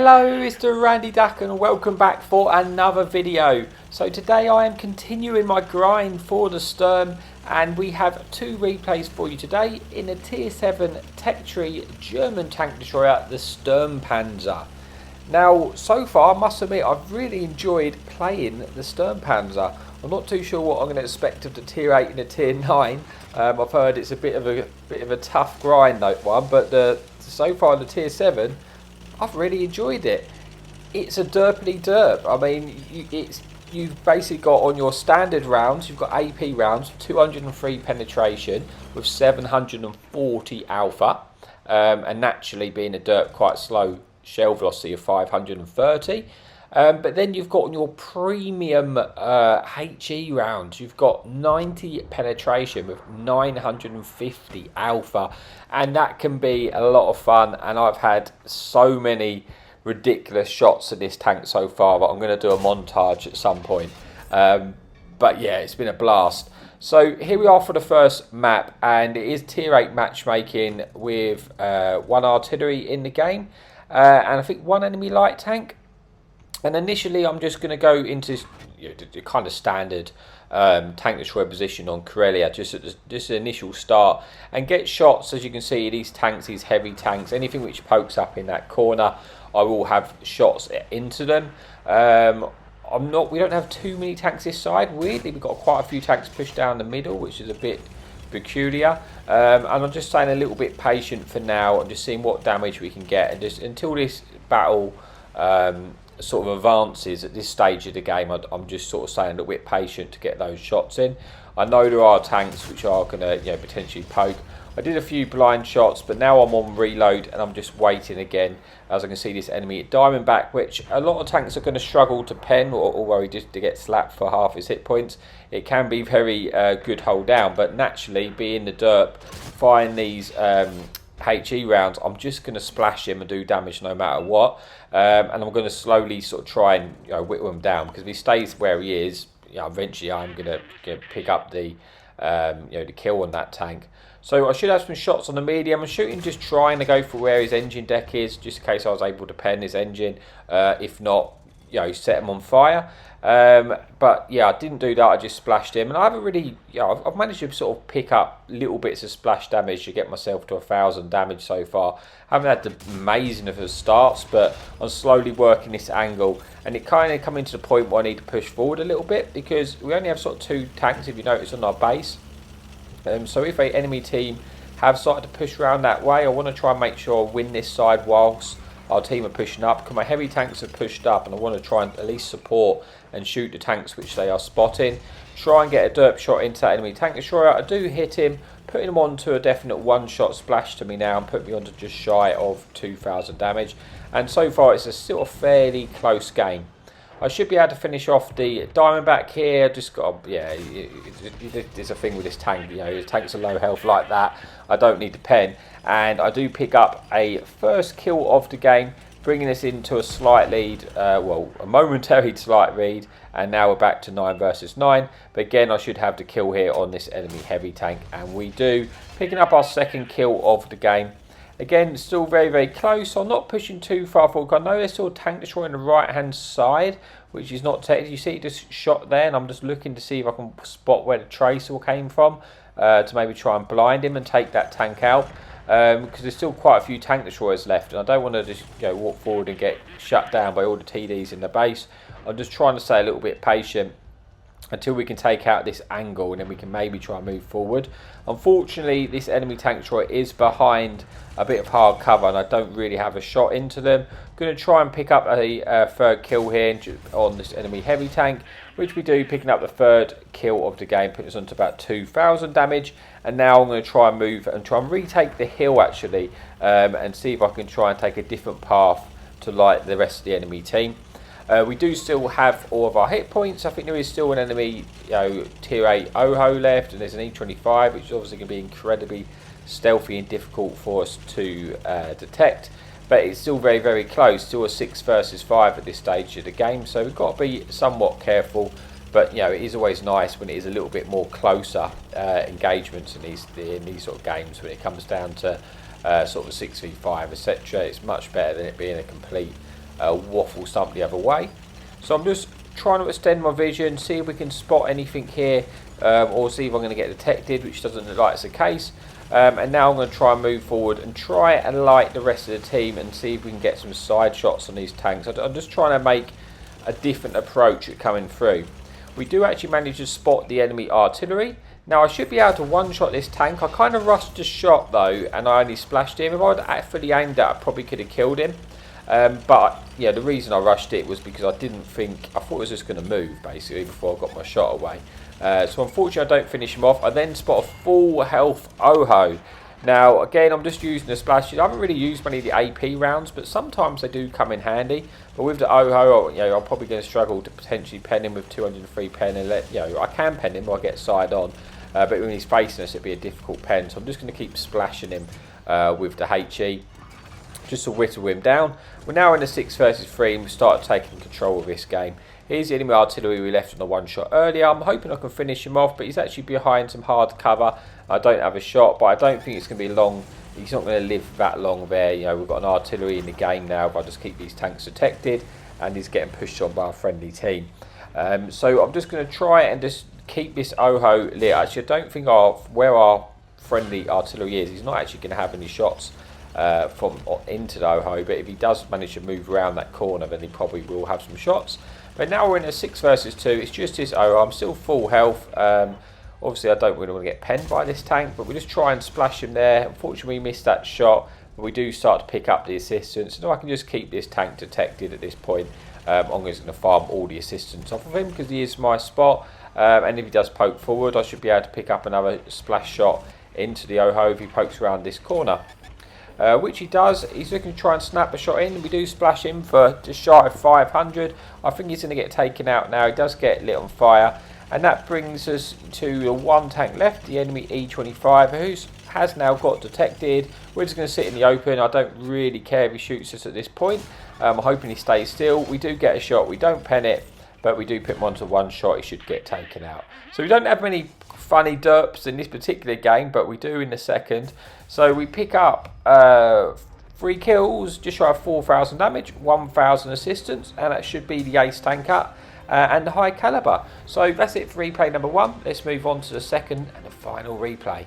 Hello, Mr. Randy Duck, and welcome back for another video. So today I am continuing my grind for the Sturm, and we have two replays for you today in a tier 7 tech tree German tank destroyer, the Sturmpanzer. Now, so far I must admit I've really enjoyed playing the Sturmpanzer. I'm not too sure what I'm going to expect of the tier 8 and the tier 9. I've heard it's a bit of a tough grind, that one, but so far the tier 7, I've really enjoyed it. It's a derpity derp. I mean, you've basically got on your standard rounds, you've got AP rounds, 203 penetration with 740 alpha, and naturally being a derp quite slow shell velocity of 530. But then you've got on your premium HE rounds, you've got 90 penetration with 950 alpha, and that can be a lot of fun. And I've had so many ridiculous shots of this tank so far that I'm going to do a montage at some point. But yeah, it's been a blast. So here we are for the first map, and it is tier 8 matchmaking with 1 artillery in the game, and I think 1 enemy light tank. And initially I'm just going to go into the kind of standard tank destroyer position on Corellia, just at the initial start, and get shots. As you can see, these tanks, these heavy tanks, anything which pokes up in that corner, I will have shots into them. We don't have too many tanks this side. Weirdly, we've got quite a few tanks pushed down the middle, which is a bit peculiar. And I'm just staying a little bit patient for now. I'm just seeing what damage we can get, and just until this battle sort of advances at this stage of the game, I'm just sort of staying a little bit patient to get those shots in. I know there are tanks which are going to potentially poke. I did a few blind shots, but now I'm on reload and I'm just waiting again. As I can see this enemy at Diamondback, which a lot of tanks are going to struggle to pen, although he just to get slapped for half his hit points. It can be very good hold down, but naturally being the derp, firing these HE rounds, I'm just going to splash him and do damage no matter what. And I'm going to slowly sort of try and whittle him down, because if he stays where he is, eventually I'm going to pick up the the kill on that tank. So I should have some shots on the medium. I'm shooting, just trying to go for where his engine deck is, just in case I was able to pen his engine. If not, set him on fire. But yeah, I didn't do that. I just splashed him, and I haven't really, I've managed to sort of pick up little bits of splash damage to get myself to 1,000 damage so far. I haven't had the amazing of the starts, but I'm slowly working this angle, and it kind of coming to the point where I need to push forward a little bit, because we only have sort of 2 tanks, if you notice, on our base. So if an enemy team have started to push around that way, I want to try and make sure I win this side whilst our team are pushing up, because my heavy tanks have pushed up, and I want to try and at least support and shoot the tanks which they are spotting. Try and get a derp shot into that enemy tank destroyer. I do hit him, putting him onto a definite one-shot splash to me now, and put me onto just shy of 2,000 damage. And so far it's still a fairly close game. I should be able to finish off the Diamondback here. Just got, there's a thing with this tank. His tanks are low health like that. I don't need to pen, and I do pick up a first kill of the game, bringing us into a slight lead. A momentary slight lead, and now we're back to 9 versus 9. But again, I should have the kill here on this enemy heavy tank, and we do, picking up our second kill of the game. Again, still very, very close. I'm not pushing too far forward. I know there's still a tank destroyer on the right-hand side, which is not technical. You see it just shot there, and I'm just looking to see if I can spot where the tracer came from to maybe try and blind him and take that tank out. Because there's still quite a few tank destroyers left, and I don't want to just walk forward and get shut down by all the TDs in the base. I'm just trying to stay a little bit patient until we can take out this angle, and then we can maybe try and move forward. Unfortunately, this enemy tank destroyer is behind a bit of hard cover, and I don't really have a shot into them. Going to try and pick up a third kill here on this enemy heavy tank, which we do, picking up the third kill of the game, putting us onto about 2,000 damage. And now I'm going to try and move and try and retake the hill actually, and see if I can try and take a different path to light the rest of the enemy team. We do still have all of our hit points. I think there is still an enemy tier 8 OHO left, and there's an E25, which is obviously going to be incredibly stealthy and difficult for us to detect. But it's still very, very close, still a 6 versus 5 at this stage of the game, so we've got to be somewhat careful. But it is always nice when it is a little bit more closer engagements in these sort of games, when it comes down to sort of 6v5, etc. It's much better than it being a complete waffle stump the other way. So I'm just trying to extend my vision, see if we can spot anything here, or see if I'm going to get detected, which doesn't look like it's the case. And now I'm going to try and move forward and try and light the rest of the team and see if we can get some side shots on these tanks. I'm just trying to make a different approach at coming through. We do actually manage to spot the enemy artillery. Now I should be able to one-shot this tank. I kind of rushed the shot though, and I only splashed him. If I had actually aimed at it, I probably could have killed him. But yeah, the reason I rushed it was because I thought it was just going to move basically before I got my shot away. So unfortunately I don't finish him off. I then spot a full health Oho. Now again, I'm just using the splashes. I haven't really used many of the AP rounds, but sometimes they do come in handy. But with the Oho, I'm probably going to struggle to potentially pen him with 203 pen, and I can pen him or I get side on. But when he's facing us, it'd be a difficult pen. So I'm just going to keep splashing him with the HE, just to whittle him down. We're now in a 6 versus 3 and we started taking control of this game. Here's the enemy artillery we left on the one shot earlier. I'm hoping I can finish him off, but he's actually behind some hard cover. I don't have a shot, but I don't think it's going to be long. He's not going to live that long there. We've got an artillery in the game now, but I just keep these tanks detected, and he's getting pushed on by a friendly team. So I'm just going to try and just keep this Oho lit. Actually, I don't think where our friendly artillery is, he's not actually going to have any shots from into the Oho, but if he does manage to move around that corner, then he probably will have some shots. But now we're in a 6 versus 2. It's just this Oho. I'm still full health. Obviously I don't really want to get penned by this tank, but we just try and splash him there. Unfortunately we missed that shot, but we do start to pick up the assistance. So I can just keep this tank detected at this point. I'm just going to farm all the assistance off of him because he is my spot. And if he does poke forward, I should be able to pick up another splash shot into the Oho if he pokes around this corner. Which he does. He's looking to try and snap a shot in. We do splash him for just shy of 500. I think he's going to get taken out now. He does get lit on fire. And that brings us to the one tank left, the enemy E25, who has now got detected. We're just going to sit in the open. I don't really care if he shoots us at this point. I'm hoping he stays still. We do get a shot. We don't pen it, but we do put him onto one shot. He should get taken out. So we don't have many funny derps in this particular game, but we do in the second. So we pick up 3 kills, just shy of 4,000 damage, 1,000 assistance, and that should be the ace tanker and the high caliber. So that's it for replay number 1. Let's move on to the second and the final replay.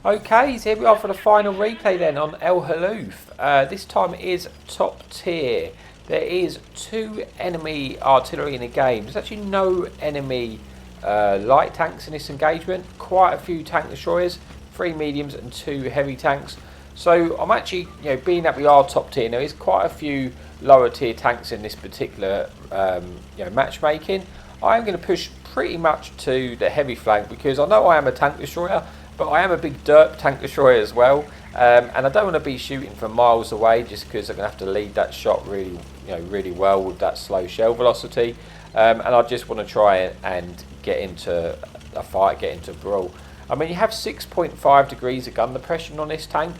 Okay, so here we are for the final replay then on El Haloof. This time is top tier. There is 2 enemy artillery in the game. There's actually no enemy light tanks in this engagement. Quite a few tank destroyers, 3 mediums and 2 heavy tanks. So I'm actually, being that we are top tier, there is quite a few lower tier tanks in this particular matchmaking. I'm going to push pretty much to the heavy flank because I know I am a tank destroyer, but I am a big DERP tank destroyer as well. And I don't want to be shooting from miles away just because I'm going to have to lead that shot really well with that slow shell velocity. And I just want to try and get into a fight, get into a brawl. I mean, you have 6.5 degrees of gun depression on this tank,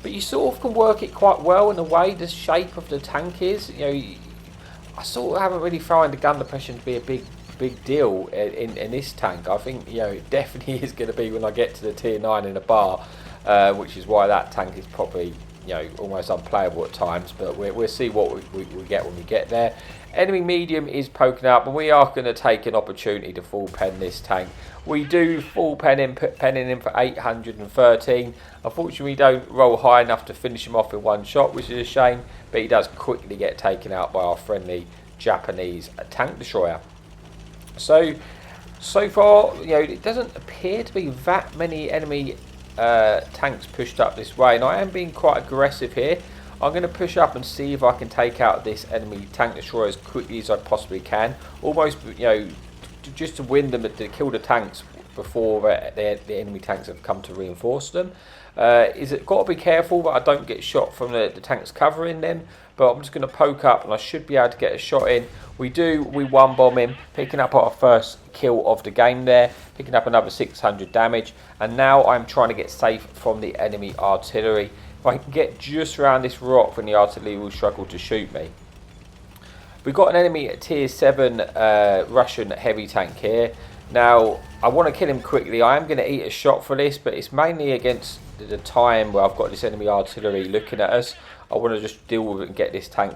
but you sort of can work it quite well in the way the shape of the tank is. I sort of haven't really found the gun depression to be a big deal in this tank. I think it definitely is going to be when I get to the tier 9 in a bar, which is why that tank is probably almost unplayable at times. But we'll see what we get when we get there. Enemy medium is poking up, and we are going to take an opportunity to full pen this tank. We do full penning him for 813. Unfortunately, we don't roll high enough to finish him off in one shot, which is a shame, but he does quickly get taken out by our friendly Japanese tank destroyer. So far, it doesn't appear to be that many enemy tanks pushed up this way, and I am being quite aggressive here. I'm going to push up and see if I can take out this enemy tank destroyer as quickly as I possibly can. Almost, just to win them, to kill the tanks before the enemy tanks have come to reinforce them. Is it got to be careful that I don't get shot from the tanks covering them, but I'm just going to poke up and I should be able to get a shot in. We one bomb him, picking up our first kill of the game there, picking up another 600 damage, and now I'm trying to get safe from the enemy artillery. If I can get just around this rock, then the artillery will struggle to shoot me. We've got an enemy at tier 7 Russian heavy tank here. Now, I want to kill him quickly. I am going to eat a shot for this, but it's mainly against the time where I've got this enemy artillery looking at us. I want to just deal with it and get this tank,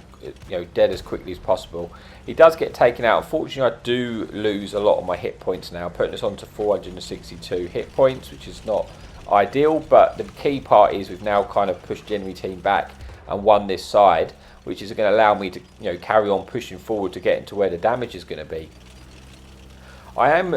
dead as quickly as possible. He does get taken out. Unfortunately, I do lose a lot of my hit points now, putting us on to 462 hit points, which is not ideal. But the key part is we've now kind of pushed the enemy team back and won this side, which is going to allow me to carry on pushing forward to get into where the damage is going to be. I am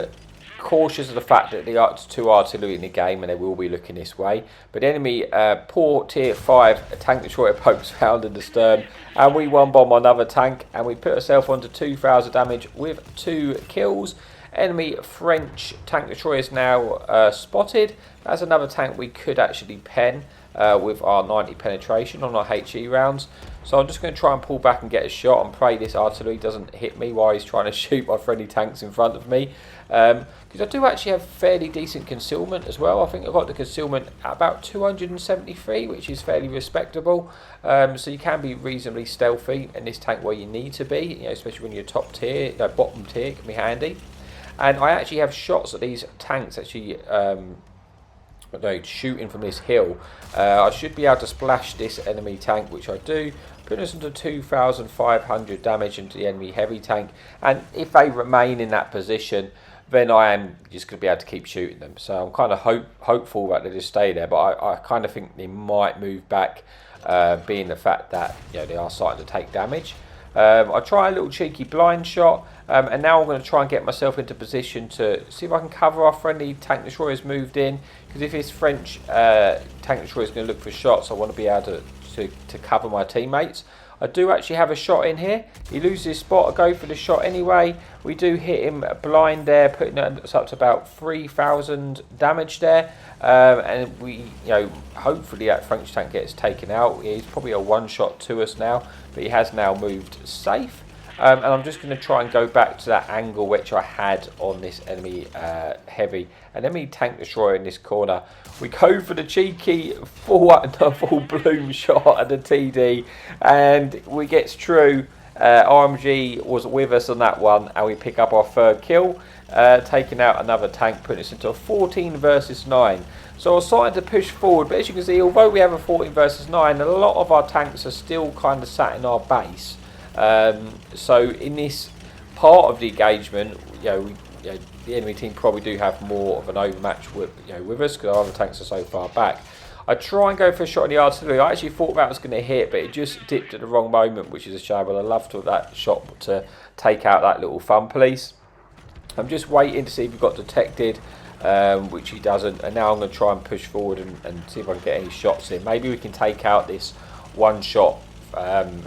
cautious of the fact that there are 2 artillery in the game and they will be looking this way, but the enemy poor tier 5 tank destroyer pokes round in the stern, and we one bomb another tank and we put ourselves onto 2,000 damage with 2 kills. Enemy French tank destroyer is now spotted. That's another tank we could actually pen with our 90 penetration on our HE rounds. So I'm just going to try and pull back and get a shot and pray this artillery doesn't hit me while he's trying to shoot my friendly tanks in front of me. Because I do actually have fairly decent concealment as well. I think I've got the concealment at about 273, which is fairly respectable. So you can be reasonably stealthy in this tank where you need to be, especially when you're top tier, bottom tier can be handy. And I actually have shots at these tanks actually shooting from this hill. I should be able to splash this enemy tank, which I do, putting us into 2,500 damage into the enemy heavy tank. And if they remain in that position, then I am just going to be able to keep shooting them. So I'm kind of hopeful that they just stay there, but I kind of think they might move back, being the fact that they are starting to take damage. I try a little cheeky blind shot, and now I'm going to try and get myself into position to see if I can cover our friendly tank destroyers moved in, because if this French tank destroyer is going to look for shots, I want to be able to cover my teammates. I do actually have a shot in here. He loses his spot. I go for the shot anyway. We do hit him blind there, putting us up to about 3,000 damage there. And we, hopefully that French tank gets taken out. He's probably a one-shot to us now, but he has now moved safe. And I'm just going to try and go back to that angle which I had on this enemy heavy. An enemy tank destroyer in this corner. We go for the cheeky full bloom shot at the TD, and we get through. RMG was with us on that one, and we pick up our 3rd kill, taking out another tank, putting us into a 14 versus 9. So I was starting to push forward, but as you can see, although we have a 14 versus 9, a lot of our tanks are still kind of sat in our base. So in this part of the engagement, the enemy team probably do have more of an overmatch with us, because our other tanks are so far back. I try and go for a shot in the artillery. I actually thought that was going to hit, but it just dipped at the wrong moment, which is a shame. But I love to have that shot to take out that little fun police. I'm just waiting to see if he got detected, which he doesn't. And now I'm going to try and push forward and see if I can get any shots in. Maybe we can take out this one-shot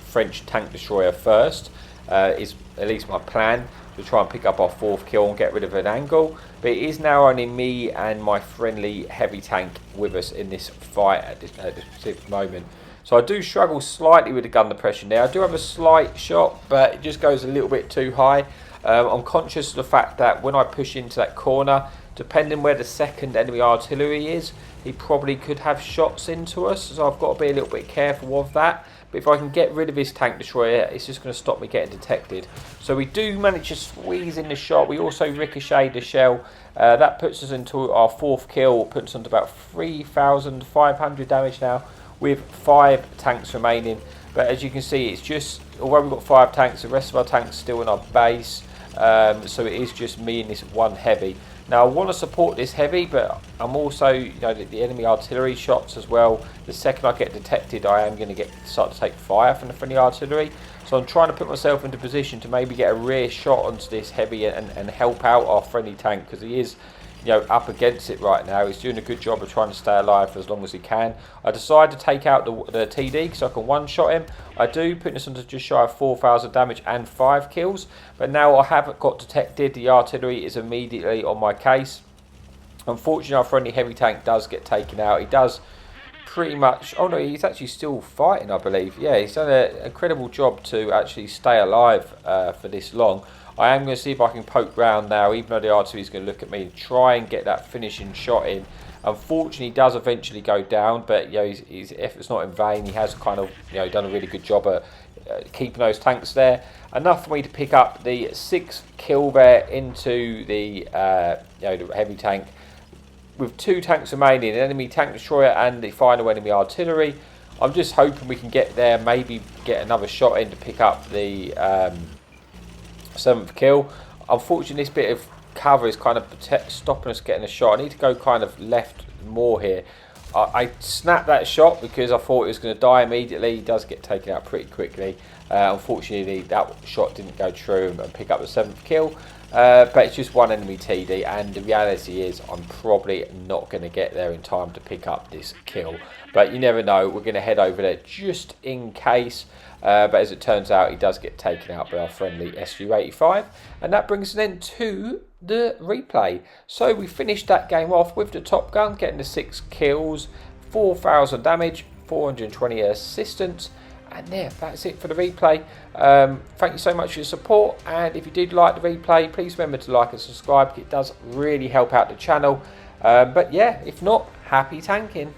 French tank destroyer first. Is at least my plan, to try and pick up our 4th kill and get rid of an angle. But it is now only me and my friendly heavy tank with us in this fight at this specific moment. So I do struggle slightly with the gun depression there. I do have a slight shot, but it just goes a little bit too high. I'm conscious of the fact that when I push into that corner, depending where the second enemy artillery is, he probably could have shots into us. So I've got to be a little bit careful of that. But if I can get rid of his tank destroyer, it's just going to stop me getting detected. So we do manage to squeeze in the shot. We also ricochet the shell. That puts us into our 4th kill, puts us into about 3,500 damage now, with 5 tanks remaining. But as you can see, it's just, although we've got 5 tanks, the rest of our tanks are still in our base. So it is just me and this one heavy. Now I want to support this heavy, but I'm also, the enemy artillery shots as well. The second I get detected, I am going to start to take fire from the friendly artillery. So I'm trying to put myself into position to maybe get a rear shot onto this heavy and help out our friendly tank, because he is, up against it right now. He's doing a good job of trying to stay alive for as long as he can. I decide to take out the TD because I can one-shot him. I do, putting this on to just shy of 4,000 damage and 5 kills. But now I haven't got detected. The artillery is immediately on my case. Unfortunately, our friendly heavy tank does get taken out. He does pretty much... Oh no, he's actually still fighting, I believe. Yeah, he's done an incredible job to actually stay alive for this long. I am going to see if I can poke round now, even though the artillery is going to look at me and try and get that finishing shot in. Unfortunately, he does eventually go down, but his effort's not in vain. He has kind of done a really good job at keeping those tanks there. Enough for me to pick up the 6th kill there into the the heavy tank. With 2 tanks remaining, an enemy tank destroyer and the final enemy artillery, I'm just hoping we can get there, maybe get another shot in to pick up the 7th kill. Unfortunately, this bit of cover is kind of stopping us getting a shot. I need to go kind of left more here. I snapped that shot because I thought it was going to die immediately. He does get taken out pretty quickly. Unfortunately, that shot didn't go true and pick up the 7th kill. But it's just one enemy TD, and the reality is I'm probably not going to get there in time to pick up this kill. But you never know. We're going to head over there just in case. But as it turns out, he does get taken out by our friendly SU-85. And that brings an end to the replay. So we finished that game off with the Top Gun, getting the 6 kills, 4,000 damage, 420 assistance. And yeah, that's it for the replay. Thank you so much for your support. And if you did like the replay, please remember to like and subscribe. It does really help out the channel. But yeah, if not, happy tanking.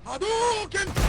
Hadouken!